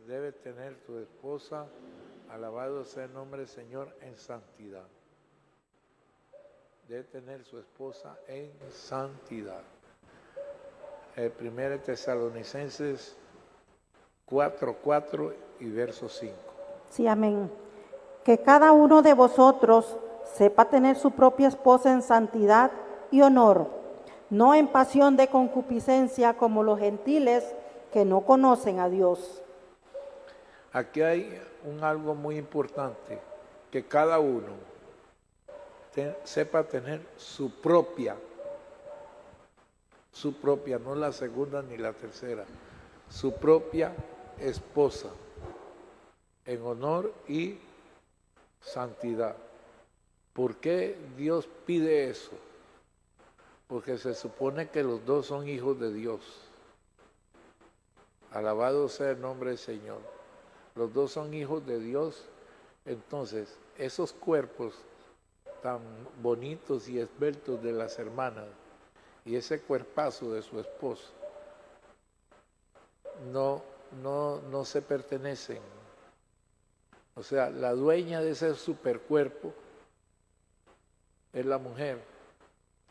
debe tener tu esposa, alabado sea el nombre del Señor, en santidad. Debe tener su esposa en santidad. 1 Tesalonicenses 4:4 y verso 5. Sí, amén. Que cada uno de vosotros sepa tener su propia esposa en santidad y honor, no en pasión de concupiscencia como los gentiles que no conocen a Dios. Aquí hay algo muy importante, que cada uno sepa tener su propia, no la segunda ni la tercera, su propia esposa, en honor y santidad. ¿Por qué Dios pide eso? Porque se supone que los dos son hijos de Dios. Alabado sea el nombre del Señor. Los dos son hijos de Dios. Entonces, esos cuerpos tan bonitos y esbeltos de las hermanas y ese cuerpazo de su esposo no se pertenecen. O sea, la dueña de ese supercuerpo es la mujer.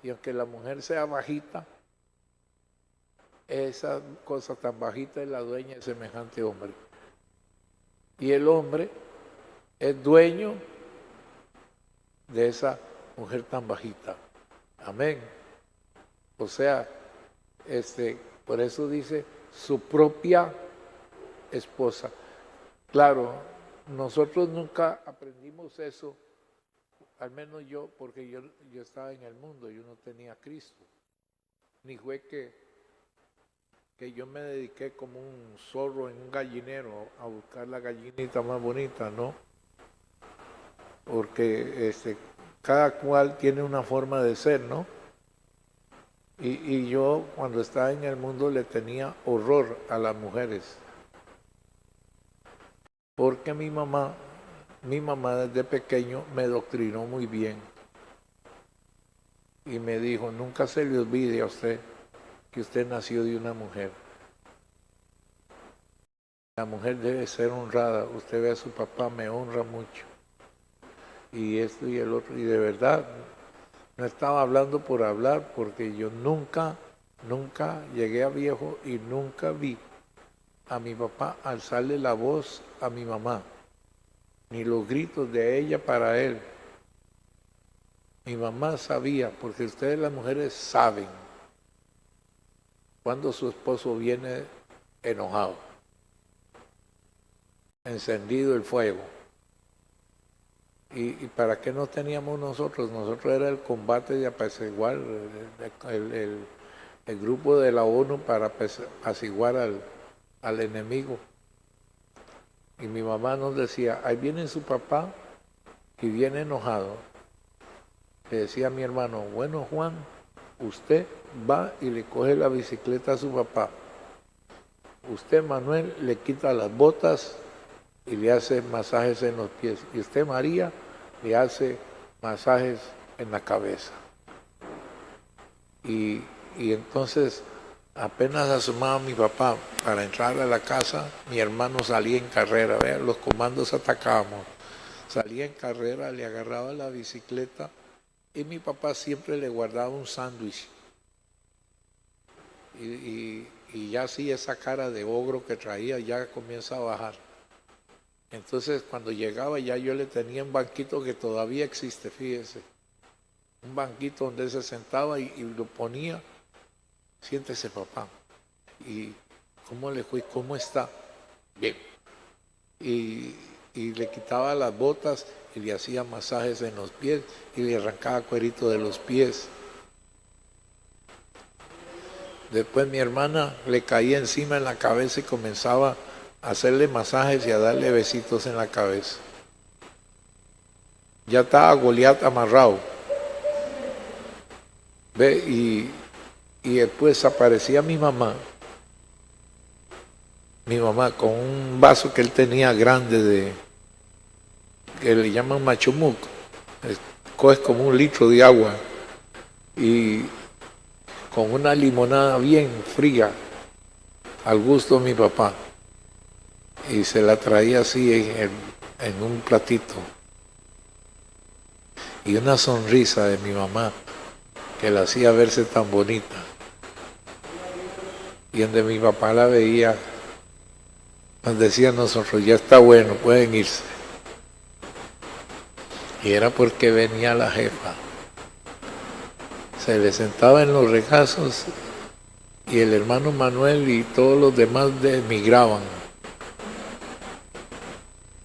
Y aunque la mujer sea bajita, esa cosa tan bajita es la dueña de semejante hombre. Y el hombre es dueño de esa mujer tan bajita. Amén. O sea, por eso dice su propia esposa. Claro, nosotros nunca aprendimos eso, al menos yo, porque yo estaba en el mundo, yo no tenía a Cristo. Ni fue que yo me dediqué como un zorro en un gallinero a buscar la gallinita más bonita, ¿no? Porque cada cual tiene una forma de ser, ¿no? Y yo cuando estaba en el mundo le tenía horror a las mujeres. Porque mi mamá desde pequeño me doctrinó muy bien. Y me dijo, nunca se le olvide a usted que usted nació de una mujer. La mujer debe ser honrada. Usted ve a su papá, me honra mucho. Y esto y el otro. Y de verdad, no estaba hablando por hablar, porque yo nunca llegué a viejo y nunca vi a mi papá alzarle la voz a mi mamá, ni los gritos de ella para él. Mi mamá sabía, porque ustedes las mujeres saben cuando su esposo viene enojado, encendido el fuego. ¿Y para qué no teníamos nosotros? Nosotros era el combate de apaciguar, el grupo de la ONU para apaciguar al enemigo. Y mi mamá nos decía, ahí viene su papá y viene enojado. Le decía a mi hermano, bueno Juan, usted va y le coge la bicicleta a su papá. Usted, Manuel, le quita las botas y le hace masajes en los pies. Y usted, María, le hace masajes en la cabeza. Y entonces, apenas asomaba mi papá para entrar a la casa, mi hermano salía en carrera. Vean, los comandos atacábamos. Salía en carrera, le agarraba la bicicleta y mi papá siempre le guardaba un sándwich. Y ya así esa cara de ogro que traía ya comienza a bajar. Entonces cuando llegaba ya yo le tenía un banquito que todavía existe, fíjese. Un banquito donde él se sentaba y lo ponía. Siéntese, papá. ¿Y cómo le fue? ¿Cómo está? Bien. Y le quitaba las botas y le hacía masajes en los pies y le arrancaba cuerito de los pies. Después mi hermana le caía encima en la cabeza y comenzaba a hacerle masajes y a darle besitos en la cabeza. Ya estaba Goliat amarrado. ¿Ve? Y después aparecía mi mamá con un vaso que él tenía grande que le llaman machumuc, coge como 1 litro de agua y con una limonada bien fría al gusto de mi papá. y se la traía así en un platito. Y una sonrisa de mi mamá que la hacía verse tan bonita. Y donde mi papá la veía, nos decía a nosotros, ya está bueno, pueden irse. Y era porque venía la jefa. Se le sentaba en los regazos y el hermano Manuel y todos los demás emigraban.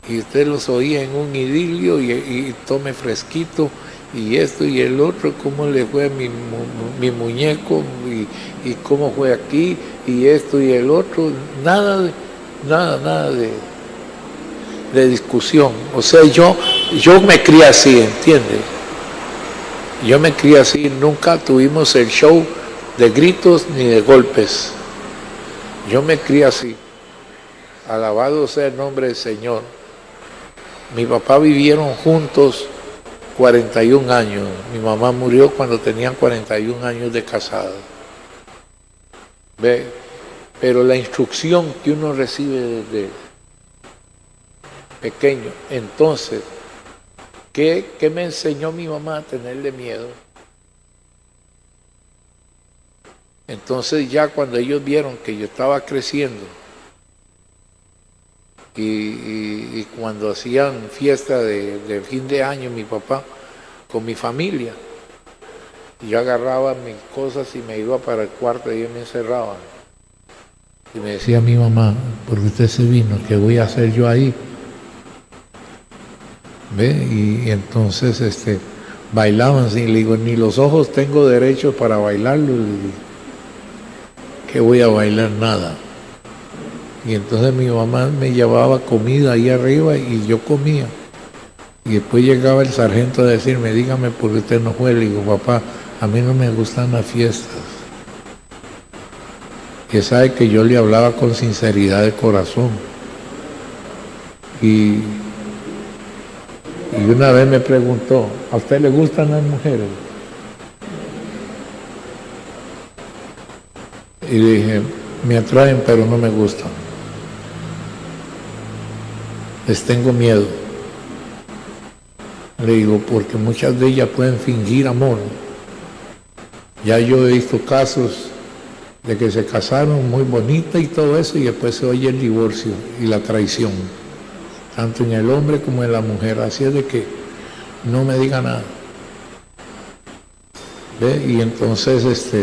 Y usted los oía en un idilio y tome fresquito y esto y el otro, cómo le fue a mi muñeco y cómo fue aquí y esto y el otro, nada de discusión. O sea, yo me crié así, ¿entiendes? Yo me crié así, nunca tuvimos el show de gritos ni de golpes. Yo me crié así. Alabado sea el nombre del Señor. Mi papá vivieron juntos 41 años. Mi mamá murió cuando tenían 41 años de casada. ¿Ve? Pero la instrucción que uno recibe desde pequeño, entonces, ¿qué me enseñó mi mamá a tenerle miedo? Entonces ya cuando ellos vieron que yo estaba creciendo y cuando hacían fiesta de fin de año mi papá con mi familia, yo agarraba mis cosas y me iba para el cuarto y ellos me encerraban. Y me decía mi mamá, ¿por qué usted se vino? ¿Qué voy a hacer yo ahí? ¿Ve? Y entonces bailaban, y le digo, ni los ojos tengo derecho para bailarlo. ¿Qué voy a bailar? Nada. Y entonces mi mamá me llevaba comida ahí arriba y yo comía. Y después llegaba el sargento a decirme, dígame por qué usted no fue. Le digo, papá, a mí no me gustan las fiestas. Que sabe que yo le hablaba con sinceridad de corazón. Y una vez me preguntó, ¿a usted le gustan las mujeres? Y le dije, me atraen pero no me gustan. Les tengo miedo. Le digo, porque muchas de ellas pueden fingir amor. Ya yo he visto casos de que se casaron muy bonitas y todo eso y después se oye el divorcio y la traición, tanto en el hombre como en la mujer. Así es de que no me diga nada. ¿Ve? Y entonces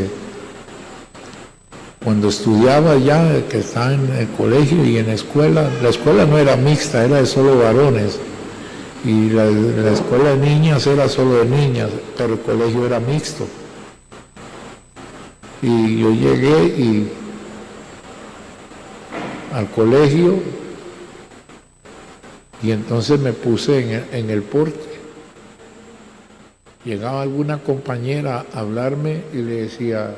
cuando estudiaba ya, que estaba en el colegio y en la escuela no era mixta, era de solo varones. Y la escuela de niñas era solo de niñas, pero el colegio era mixto. Y yo llegué al colegio y entonces me puse en el porte. Llegaba alguna compañera a hablarme y le decía,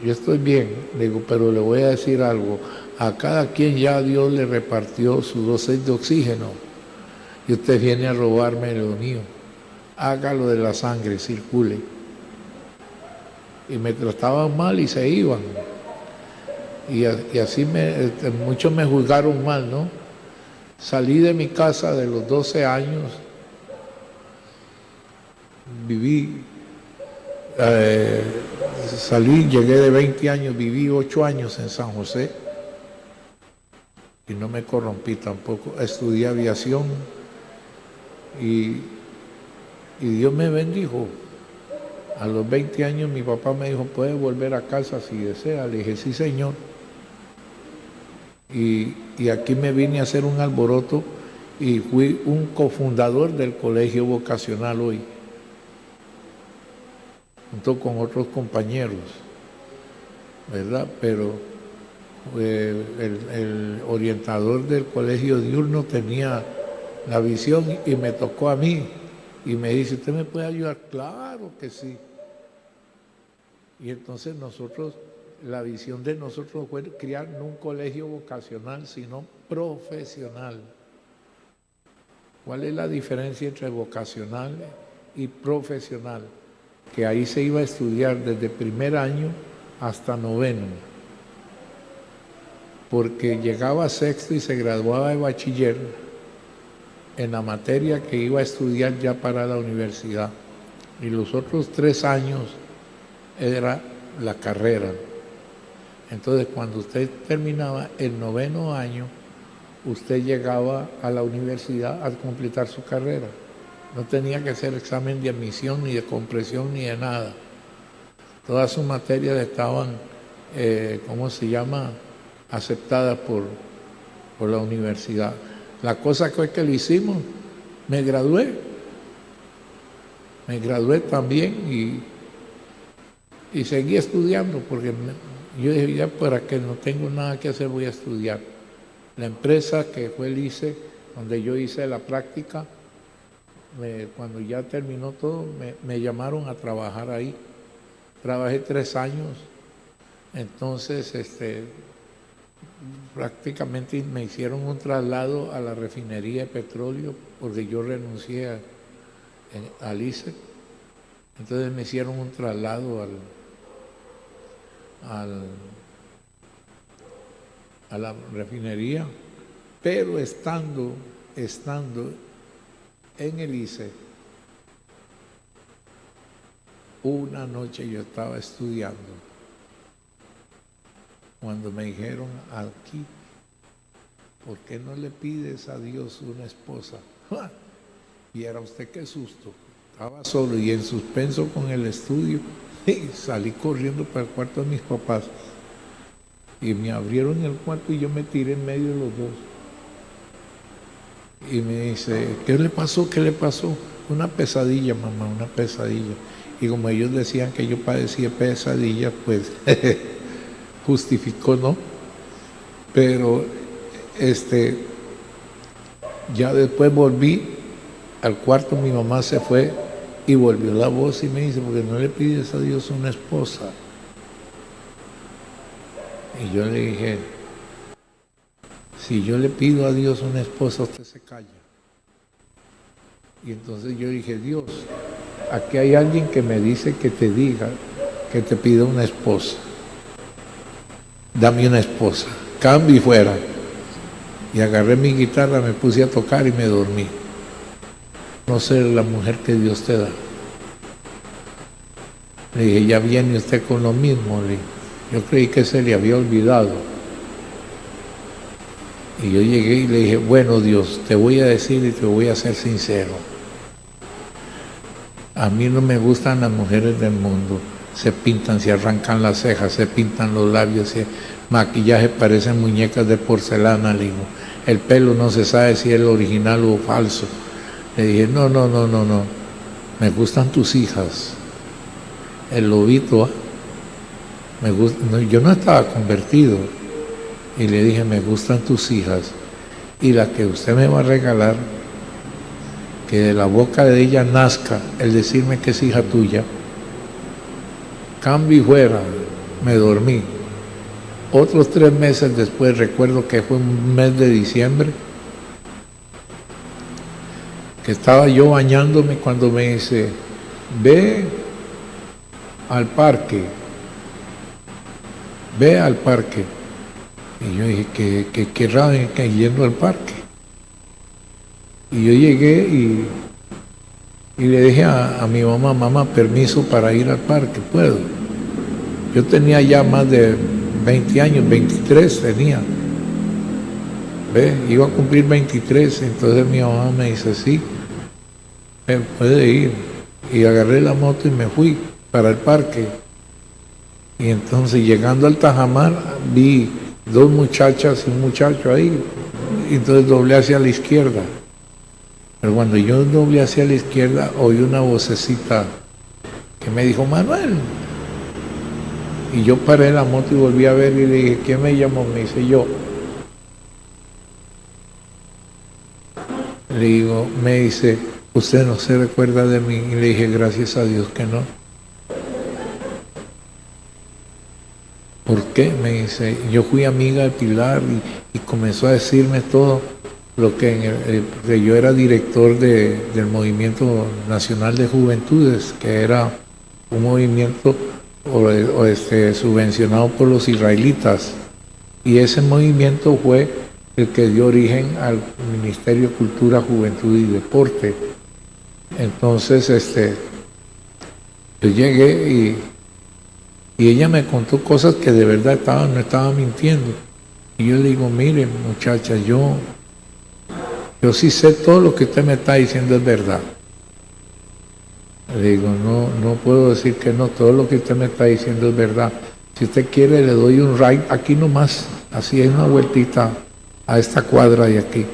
yo estoy bien, le digo, pero le voy a decir algo, a cada quien ya Dios le repartió su dosis de oxígeno y usted viene a robarme lo mío. Hágalo de la sangre, circule. Y me trataban mal y se iban. Y así muchos me juzgaron mal, ¿no? Salí de mi casa de los 12 años, llegué de 20 años, viví 8 años en San José y no me corrompí tampoco. Estudié aviación y Dios me bendijo. A los 20 años mi papá me dijo, puedes volver a casa si desea. Le dije, sí, señor. Y aquí me vine a hacer un alboroto y fui un cofundador del colegio vocacional hoy, junto con otros compañeros, ¿verdad? Pero el orientador del colegio diurno tenía la visión y me tocó a mí. Y me dice, ¿usted me puede ayudar? Claro que sí. Y entonces la visión de nosotros fue crear no un colegio vocacional, sino profesional. ¿Cuál es la diferencia entre vocacional y profesional? Que ahí se iba a estudiar desde primer año hasta noveno. porque llegaba a sexto y se graduaba de bachiller en la materia que iba a estudiar ya para la universidad. Y los otros 3 años era la carrera. Entonces, cuando usted terminaba el 9º año, usted llegaba a la universidad a completar su carrera. No tenía que hacer examen de admisión, ni de compresión, ni de nada. Todas sus materias estaban, aceptadas por la universidad. La cosa que le hicimos, me gradué también y seguí estudiando, porque yo dije, ya para que no tengo nada que hacer, voy a estudiar. La empresa que fue el ICE, donde yo hice la práctica, cuando ya terminó todo, me llamaron a trabajar ahí. Trabajé 3 años, entonces prácticamente me hicieron un traslado a la refinería de petróleo, porque yo renuncié al ICE. Entonces me hicieron un traslado a la refinería, pero estando en el ICE, una noche yo estaba estudiando cuando me dijeron, aquí, ¿por qué no le pides a Dios una esposa? ¡Ja! Y era usted qué susto. Estaba solo y en suspenso con el estudio y salí corriendo para el cuarto de mis papás y me abrieron el cuarto y yo me tiré en medio de los dos. Y me dice, ¿qué le pasó? ¿Qué le pasó? Una pesadilla, mamá, una pesadilla. Y como ellos decían que yo padecía pesadillas, pues justificó, ¿no? Pero ya después volví al cuarto, mi mamá se fue y volvió la voz y me dice, ¿por qué no le pides a Dios una esposa? Y yo le dije, si yo le pido a Dios una esposa, usted se calla. Y entonces yo dije, Dios, aquí hay alguien que me dice que te diga que te pida una esposa. Dame una esposa, cambio y fuera. Y agarré mi guitarra, me puse a tocar y me dormí. No sé la mujer que Dios te da. Le dije, ya viene usted con lo mismo. Yo creí que se le había olvidado. Y yo llegué y le dije, bueno Dios, te voy a decir y te voy a ser sincero. A mí no me gustan las mujeres del mundo. Se pintan, se arrancan las cejas, se pintan los labios, se maquillaje, parecen muñecas de porcelana, le digo. El pelo no se sabe si es el original o falso. Le dije, no, me gustan tus hijas. El lobito, me gusta, no, yo no estaba convertido. Y le dije, me gustan tus hijas. Y la que usted me va a regalar, que de la boca de ella nazca el decirme que es hija tuya. Cambio y fuera, me dormí. Otros 3 meses después, recuerdo que fue un mes de diciembre, que estaba yo bañándome cuando me dice, ve al parque. Y yo dije, que querrá que yendo al parque. Y yo llegué y le dije a mi mamá, mamá, permiso para ir al parque, ¿puedo? Yo tenía ya más de 20 años, 23 tenía. ¿Ve? Iba a cumplir 23, entonces mi mamá me dice, sí, puede ir. Y agarré la moto y me fui para el parque. Y entonces llegando al Tajamar vi 2 muchachas y un muchacho ahí. Y entonces doblé hacia la izquierda. Pero cuando yo doblé hacia la izquierda oí una vocecita que me dijo, Manuel. Y yo paré la moto y volví a ver y le dije, ¿quién me llamó? Me dice, yo. Le digo, me dice, ¿usted no se recuerda de mí? Y le dije, gracias a Dios que no. ¿Por qué? Me dice, yo fui amiga de Pilar y comenzó a decirme todo lo que porque yo era director del Movimiento Nacional de Juventudes, que era un movimiento subvencionado por los israelitas, Y ese movimiento fue el que dio origen al Ministerio de Cultura, Juventud y Deporte. Entonces, yo llegué y ella me contó cosas que de verdad no estaba mintiendo. Y yo le digo, mire, muchacha, yo sí sé todo lo que usted me está diciendo es verdad. Le digo, no puedo decir que no, todo lo que usted me está diciendo es verdad. Si usted quiere, le doy un ride aquí nomás, así es una vueltita a esta cuadra de aquí.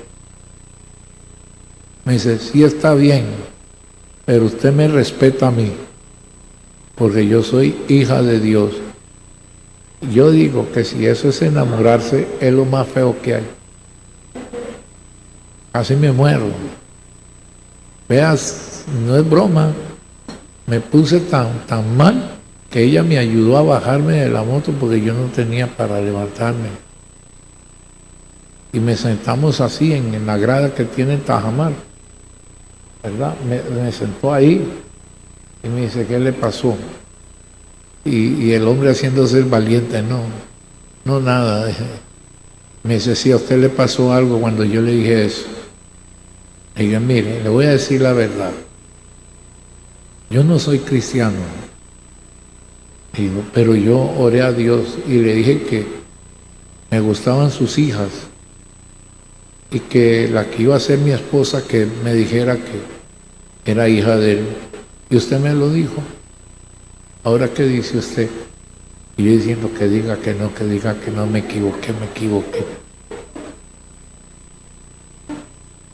Me dice, sí está bien, pero usted me respeta a mí, porque yo soy hija de Dios. Yo digo que si eso es enamorarse, es lo más feo que hay. Así me muero. Veas, no es broma. Me puse tan mal que ella me ayudó a bajarme de la moto porque yo no tenía para levantarme. Y me sentamos así en la grada que tiene Tajamar, ¿verdad? Me sentó ahí y me dice, ¿qué le pasó? Y el hombre haciéndose el valiente, no nada. Me dice, sí, a usted le pasó algo cuando yo le dije eso. Le dije, mire, le voy a decir la verdad. Yo no soy cristiano. Digo, pero yo oré a Dios y le dije que me gustaban sus hijas y que la que iba a ser mi esposa que me dijera que era hija de él. Y usted me lo dijo. Ahora, ¿qué dice usted? Y yo diciendo que diga que no, me equivoqué.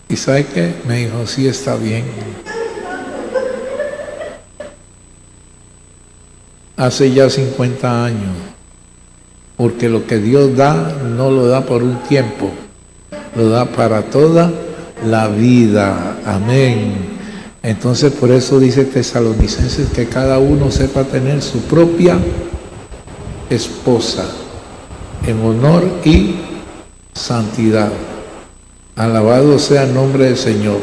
¿Y sabe qué? Me dijo, sí, está bien. Hace ya 50 años, porque lo que Dios da, no lo da por un tiempo, lo da para toda la vida. Amén. Entonces, por eso dice Tesalonicenses que cada uno sepa tener su propia esposa en honor y santidad. Alabado sea el nombre del Señor.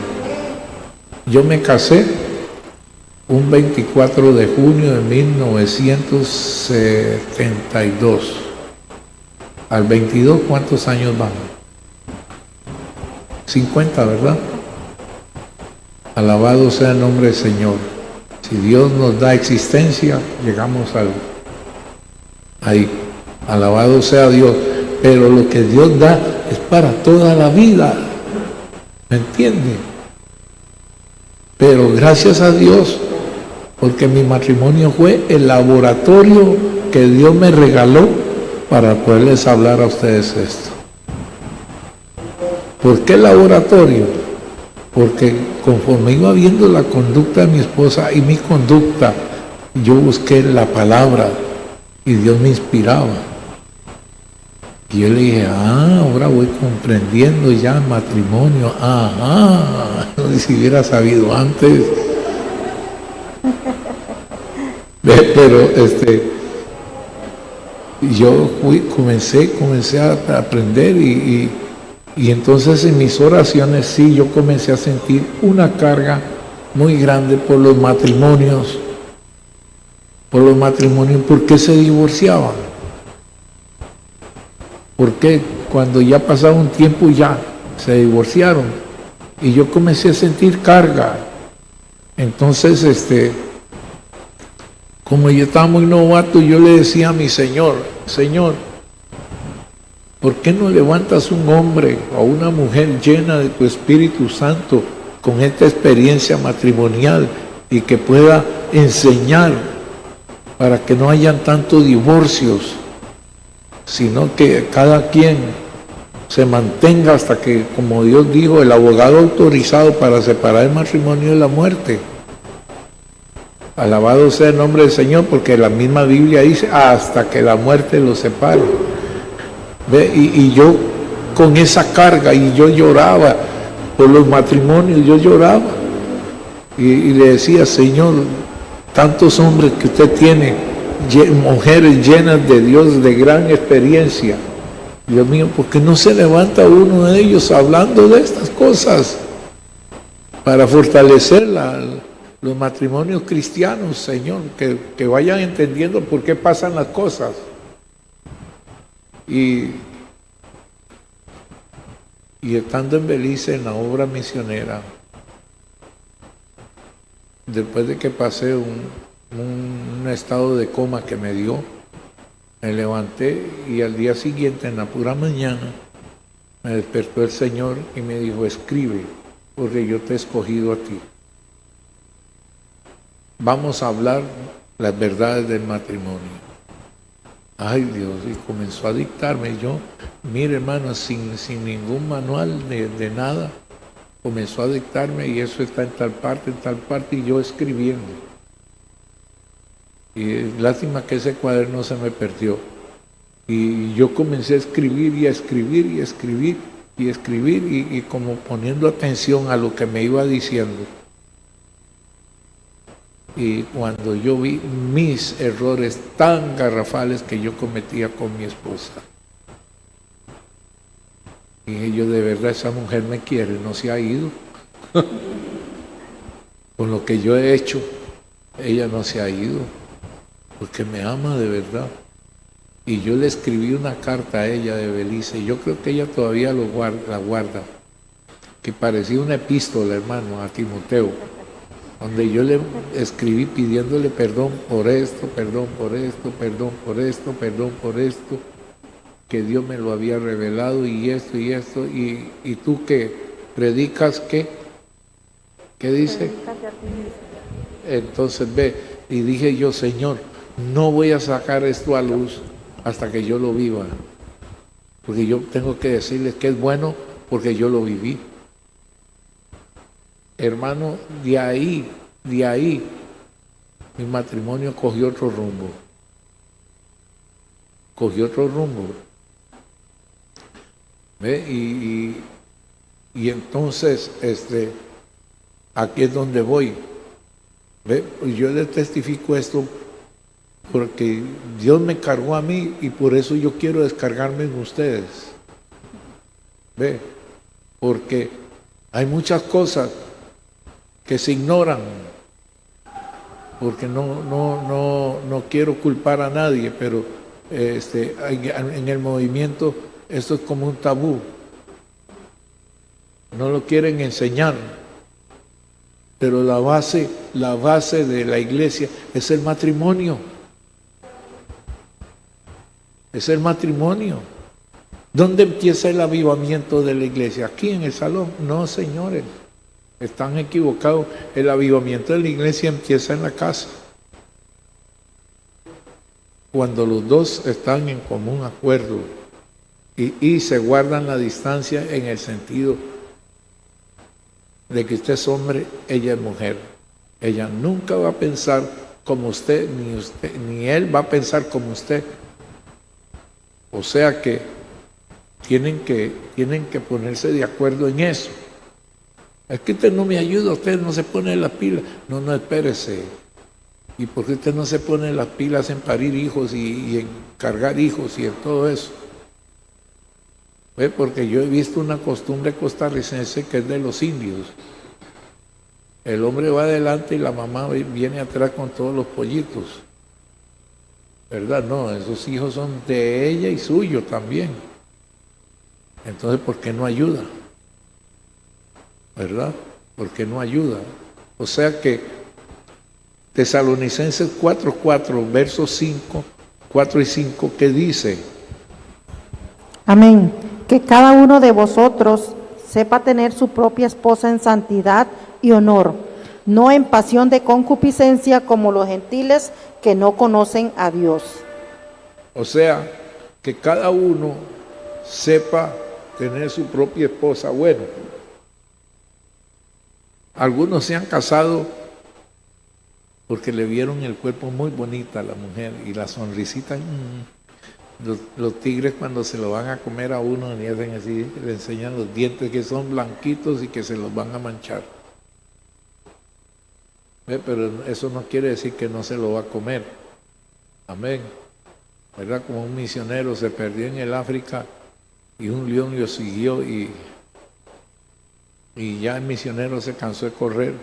Yo me casé un 24 de junio de 1972. Al 22, ¿cuántos años vamos? 50, ¿verdad? Alabado sea el nombre del Señor. Si Dios nos da existencia, llegamos ahí. Alabado sea Dios. Pero lo que Dios da es para toda la vida. ¿Me entiende? Pero gracias a Dios, porque mi matrimonio fue el laboratorio que Dios me regaló para poderles hablar a ustedes esto. ¿Por qué laboratorio? Porque conforme iba viendo la conducta de mi esposa y mi conducta, yo busqué la palabra y Dios me inspiraba. Y yo le dije, ahora voy comprendiendo ya el matrimonio. Si hubiera sabido antes. Pero yo comencé a aprender y entonces en mis oraciones sí yo comencé a sentir una carga muy grande por los matrimonios. ¿Por qué se divorciaban? Porque cuando ya pasaba un tiempo ya se divorciaron y yo comencé a sentir carga. Entonces, como yo estaba muy novato, yo le decía a mi Señor, ¿por qué no levantas un hombre o una mujer llena de tu Espíritu Santo con esta experiencia matrimonial y que pueda enseñar para que no hayan tantos divorcios, sino que cada quien se mantenga hasta que, como Dios dijo, el abogado autorizado para separar el matrimonio de la muerte? Alabado sea el nombre del Señor, porque la misma Biblia dice, hasta que la muerte los separe. Y yo con esa carga, y yo lloraba por los matrimonios, yo lloraba y le decía, Señor, tantos hombres que usted tiene, mujeres llenas de Dios, de gran experiencia, Dios mío, ¿por qué no se levanta uno de ellos hablando de estas cosas para fortalecer los matrimonios cristianos, Señor, que vayan entendiendo por qué pasan las cosas? Y Y estando en Belice en la obra misionera, después de que pasé un estado de coma que me dio, me levanté y al día siguiente, en la pura mañana, me despertó el Señor y me dijo, escribe, porque yo te he escogido a ti. Vamos a hablar las verdades del matrimonio. Ay Dios, y comenzó a dictarme. Yo, mire hermano, sin ningún manual de nada, comenzó a dictarme y eso está en tal parte, y yo escribiendo. Y lástima que ese cuaderno se me perdió. Y yo comencé a escribir y a escribir y a escribir y a escribir y como poniendo atención a lo que me iba diciendo. Y cuando yo vi mis errores tan garrafales que yo cometía con mi esposa, dije yo, de verdad esa mujer me quiere, no se ha ido. Con lo que yo he hecho, ella no se ha ido, porque me ama de verdad. Y yo le escribí una carta a ella de Belice, y yo creo que ella todavía la guarda, que parecía una epístola, hermano, a Timoteo, donde yo le escribí pidiéndole perdón por esto, perdón por esto, perdón por esto, perdón por esto, que Dios me lo había revelado y esto, y tú que predicas, ¿qué dice? Entonces ve, y dije yo, Señor, no voy a sacar esto a luz hasta que yo lo viva, porque yo tengo que decirles que es bueno porque yo lo viví. Hermano, de ahí, mi matrimonio cogió otro rumbo. ¿Ve? Y entonces, aquí es donde voy. ¿Ve? Pues yo les testifico esto porque Dios me cargó a mí y por eso yo quiero descargarme en ustedes. ¿Ve? Porque hay muchas cosas que se ignoran, porque no quiero culpar a nadie, pero en el movimiento esto es como un tabú, no lo quieren enseñar, pero la base de la iglesia es el matrimonio, ¿Dónde empieza el avivamiento de la iglesia? ¿Aquí en el salón? No, señores. Están equivocados. El avivamiento de la iglesia empieza en la casa. Cuando los dos están en común acuerdo y se guardan la distancia en el sentido de que usted es hombre, ella es mujer. Ella nunca va a pensar como usted, ni él va a pensar como usted. O sea que tienen que ponerse de acuerdo en eso. Es que usted no me ayuda, usted no se pone las pilas. No, espérese. ¿Y por qué usted no se pone las pilas en parir hijos y en cargar hijos y en todo eso? ¿Ve? Porque yo he visto una costumbre costarricense que es de los indios. El hombre va adelante y la mamá viene atrás con todos los pollitos. ¿Verdad? No, esos hijos son de ella y suyo también. Entonces, ¿por qué no ayuda? ¿Verdad? Porque no ayuda. O sea que Tesalonicenses 4:4, versos 5, 4 y 5, ¿qué dice? Amén. Que cada uno de vosotros sepa tener su propia esposa en santidad y honor, no en pasión de concupiscencia como los gentiles que no conocen a Dios. O sea, que cada uno sepa tener su propia esposa. Bueno, algunos se han casado porque le vieron el cuerpo muy bonita a la mujer y la sonrisita. Los tigres cuando se lo van a comer a uno le hacen así, le enseñan los dientes que son blanquitos y que se los van a manchar. Pero eso no quiere decir que no se lo va a comer. Amén. ¿Verdad? Como un misionero se perdió en el África y un león lo siguió y ya el misionero se cansó de correr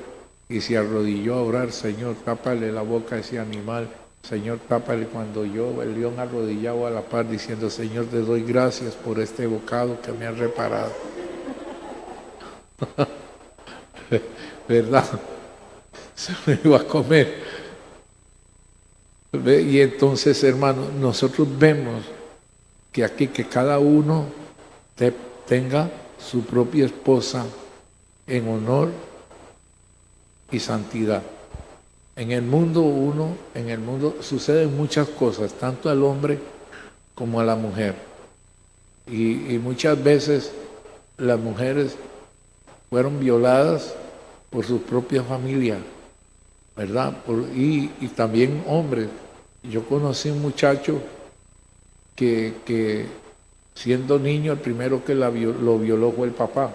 y se arrodilló a orar. Señor, tápale la boca a ese animal. Señor, tápale. Cuando el león arrodillado a la par diciendo, Señor, te doy gracias por este bocado que me has reparado. ¿Verdad? Se lo iba a comer. ¿Ve? Y entonces, hermanos, nosotros vemos que aquí que cada uno tenga su propia esposa en honor y santidad. En el mundo suceden muchas cosas, tanto al hombre como a la mujer. Y muchas veces las mujeres fueron violadas por su propia familia, ¿verdad? Y también hombres. Yo conocí un muchacho que siendo niño, el primero que lo violó fue el papá.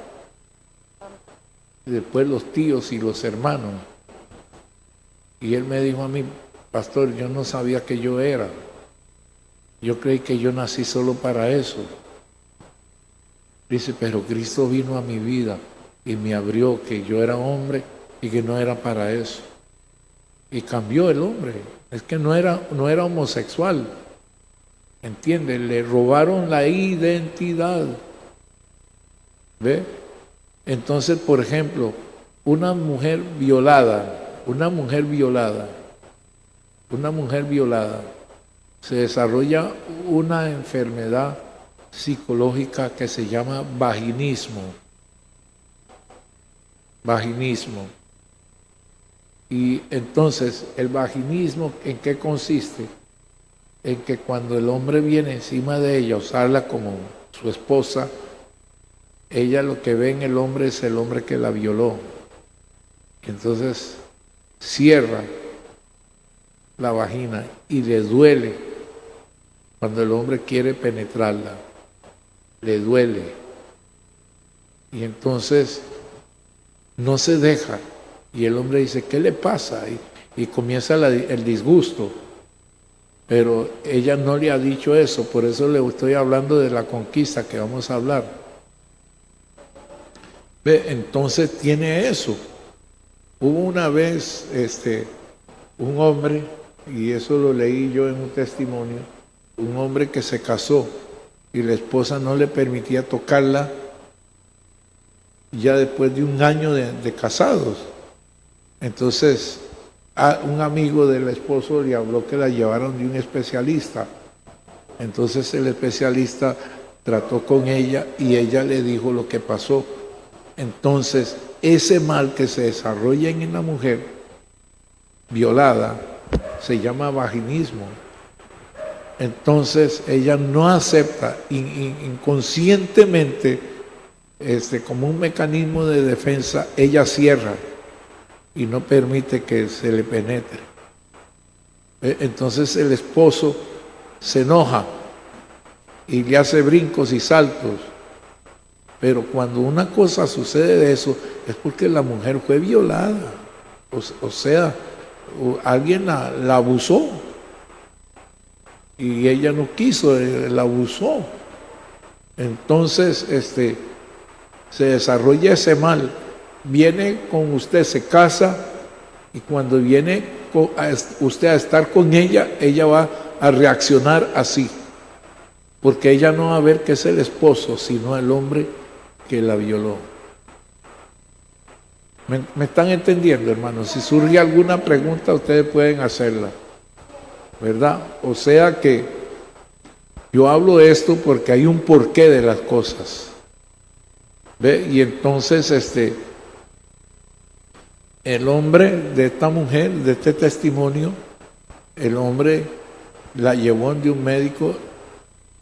Y después los tíos y los hermanos. Y él me dijo a mí, pastor, yo no sabía que yo era. Yo creí que yo nací solo para eso. Dice, pero Cristo vino a mi vida y me abrió que yo era hombre y que no era para eso. Y cambió el hombre. Es que no era homosexual. ¿Entiende? Le robaron la identidad. ¿Ve? Entonces, por ejemplo, una mujer violada, se desarrolla una enfermedad psicológica que se llama vaginismo. Y entonces, el vaginismo, ¿en qué consiste? En que cuando el hombre viene encima de ella, usarla como su esposa, ella lo que ve en el hombre es el hombre que la violó. Entonces cierra la vagina y le duele cuando el hombre quiere penetrarla. Le duele. Y entonces no se deja. Y el hombre dice, ¿qué le pasa? Y comienza el disgusto. Pero ella no le ha dicho eso, por eso le estoy hablando de la conquista que vamos a hablar. ¿Ve? Entonces tiene eso. Hubo una vez un hombre, y eso lo leí yo en un testimonio, un hombre que se casó y la esposa no le permitía tocarla ya después de un año de casados. Entonces, un amigo del esposo le habló que la llevaron de un especialista. Entonces el especialista trató con ella y ella le dijo lo que pasó. Entonces, ese mal que se desarrolla en la mujer violada se llama vaginismo. Entonces, ella no acepta inconscientemente, como un mecanismo de defensa, ella cierra y no permite que se le penetre. Entonces el esposo se enoja y le hace brincos y saltos. Pero cuando una cosa sucede de eso, es porque la mujer fue violada. O sea, alguien la abusó. Y ella no quiso, la abusó. Entonces, se desarrolla ese mal. Viene con usted, se casa, y cuando viene usted a estar con ella va a reaccionar así. Porque ella no va a ver que es el esposo, sino el hombre que la violó. ¿Me están entendiendo, hermanos? Si surge alguna pregunta, ustedes pueden hacerla, ¿verdad? O sea que yo hablo de esto porque hay un porqué de las cosas. ¿Ve? Y entonces el hombre de esta mujer, de este testimonio, el hombre la llevó de un médico.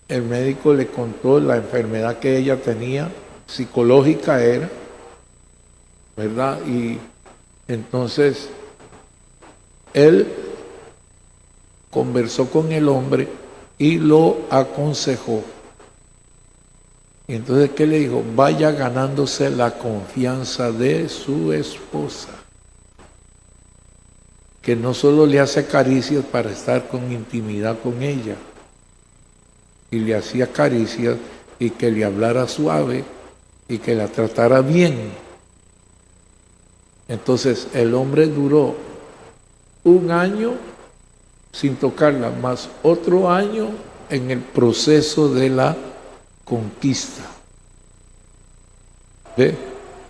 El médico le contó la enfermedad que ella tenía, psicológica era, ¿verdad? Y entonces él conversó con el hombre y lo aconsejó. Y entonces, ¿qué le dijo? Vaya ganándose la confianza de su esposa, que no solo le hace caricias para estar con intimidad con ella, y le hacía caricias y que le hablara suave y que la tratara bien. Entonces el hombre duró un año sin tocarla, más otro año en el proceso de la conquista. ¿Ve?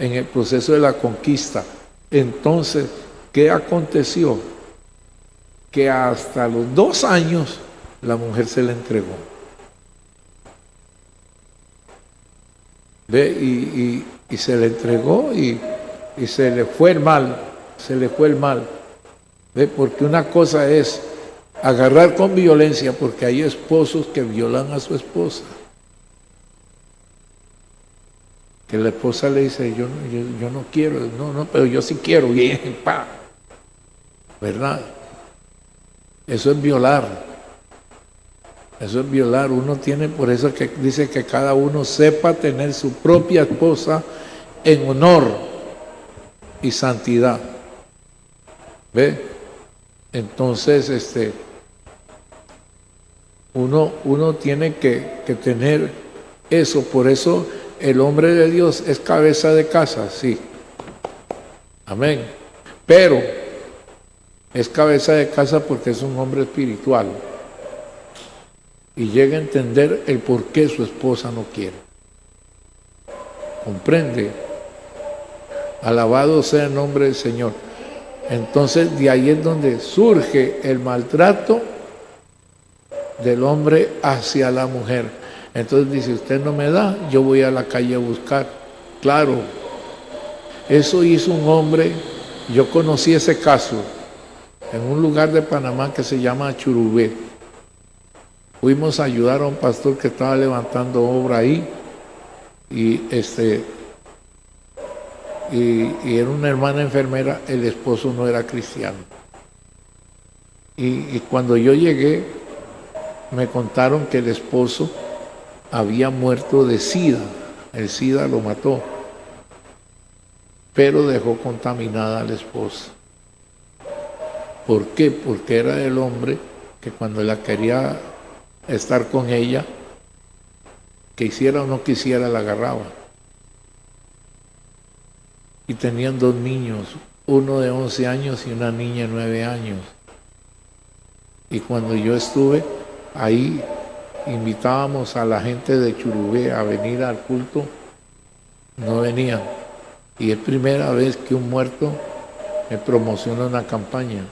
en el proceso de la conquista. Entonces, ¿qué aconteció? Que hasta los 2 años la mujer se le entregó. ¿Ve? Y se le entregó y se le fue el mal, ¿Ve? Porque una cosa es agarrar con violencia, porque hay esposos que violan a su esposa. Que la esposa le dice, yo no quiero, no, pero yo sí quiero, bien, pa. ¿Verdad? Eso es violar. Eso es violar. Uno tiene, por eso que dice que cada uno sepa tener su propia esposa en honor y santidad. ¿Ve? Entonces, uno tiene que tener eso. Por eso el hombre de Dios es cabeza de casa, sí. Amén. Pero es cabeza de casa porque es un hombre espiritual. Y llega a entender el por qué su esposa no quiere. ¿Comprende? Alabado sea el nombre del Señor. Entonces de ahí es donde surge el maltrato del hombre hacia la mujer. Entonces dice, usted no me da, yo voy a la calle a buscar. Claro, eso hizo un hombre, yo conocí ese caso en un lugar de Panamá que se llama Churubé. Fuimos a ayudar a un pastor que estaba levantando obra ahí y era una hermana enfermera, el esposo no era cristiano. Y cuando yo llegué, me contaron que el esposo había muerto de SIDA, el SIDA lo mató, pero dejó contaminada a la esposa. ¿Por qué? Porque era el hombre que cuando la quería estar con ella, que hiciera o no quisiera, la agarraba. Y tenían 2 niños, uno de 11 años y una niña de 9 años. Y cuando yo estuve ahí, invitábamos a la gente de Churubé a venir al culto, no venían. Y es primera vez que un muerto me promociona una campaña,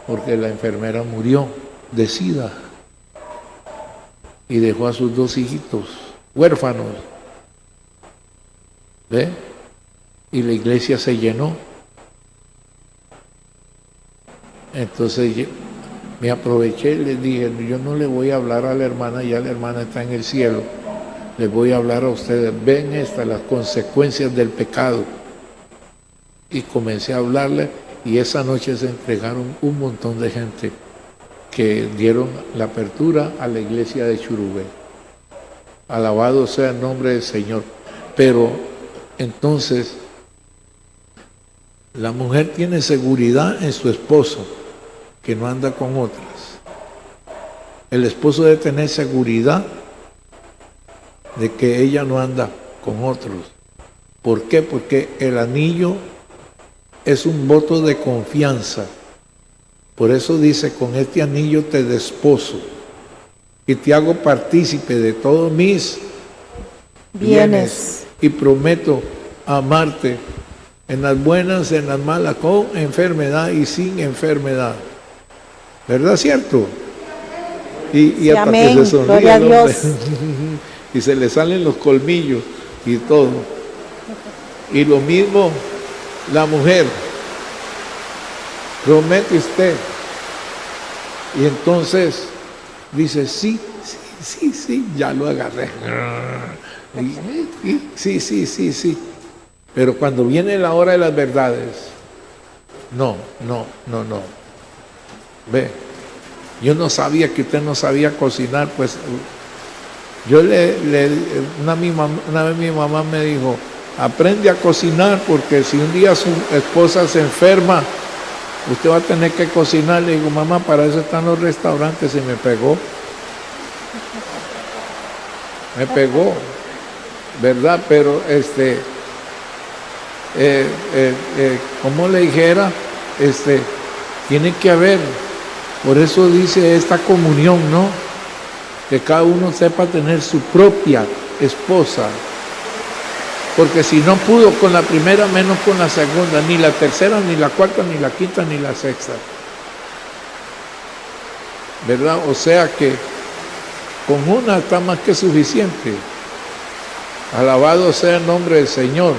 porque la enfermera murió de SIDA y dejó a sus 2 hijitos huérfanos. ¿Ve? Y la iglesia se llenó. Entonces me aproveché y les dije, yo no le voy a hablar a la hermana, ya la hermana está en el cielo, les voy a hablar a ustedes, ven las consecuencias del pecado. Y comencé a hablarle, y esa noche se entregaron un montón de gente que dieron la apertura a la iglesia de Churubé. Alabado sea el nombre del Señor. Pero entonces la mujer tiene seguridad en su esposo, que no anda con otras. El esposo debe tener seguridad de que ella no anda con otros. ¿Por qué? Porque el anillo es un voto de confianza. Por eso dice, con este anillo te desposo y te hago partícipe de todos mis bienes y prometo amarte en las buenas, en las malas, con enfermedad y sin enfermedad. ¿Verdad? ¿Cierto? Y hasta amén. Que se sonríe, gloria a Dios. Y se le salen los colmillos y todo. Y lo mismo la mujer. Promete usted. Y entonces dice, sí, ya lo agarré. Sí. Pero cuando viene la hora de las verdades, no. Ve, yo no sabía que usted no sabía cocinar, pues yo una vez mi mamá me dijo, aprende a cocinar porque si un día su esposa se enferma, usted va a tener que cocinar. Le digo, mamá, para eso están los restaurantes. Y me pegó, ¿verdad? Pero como le dijera, tiene que haber, por eso dice esta comunión, ¿no? Que cada uno sepa tener su propia esposa Porque si no pudo con la primera, menos con la segunda, ni la tercera, ni la cuarta, ni la quinta, ni la sexta. ¿Verdad? O sea que con una está más que suficiente. Alabado sea el nombre del Señor.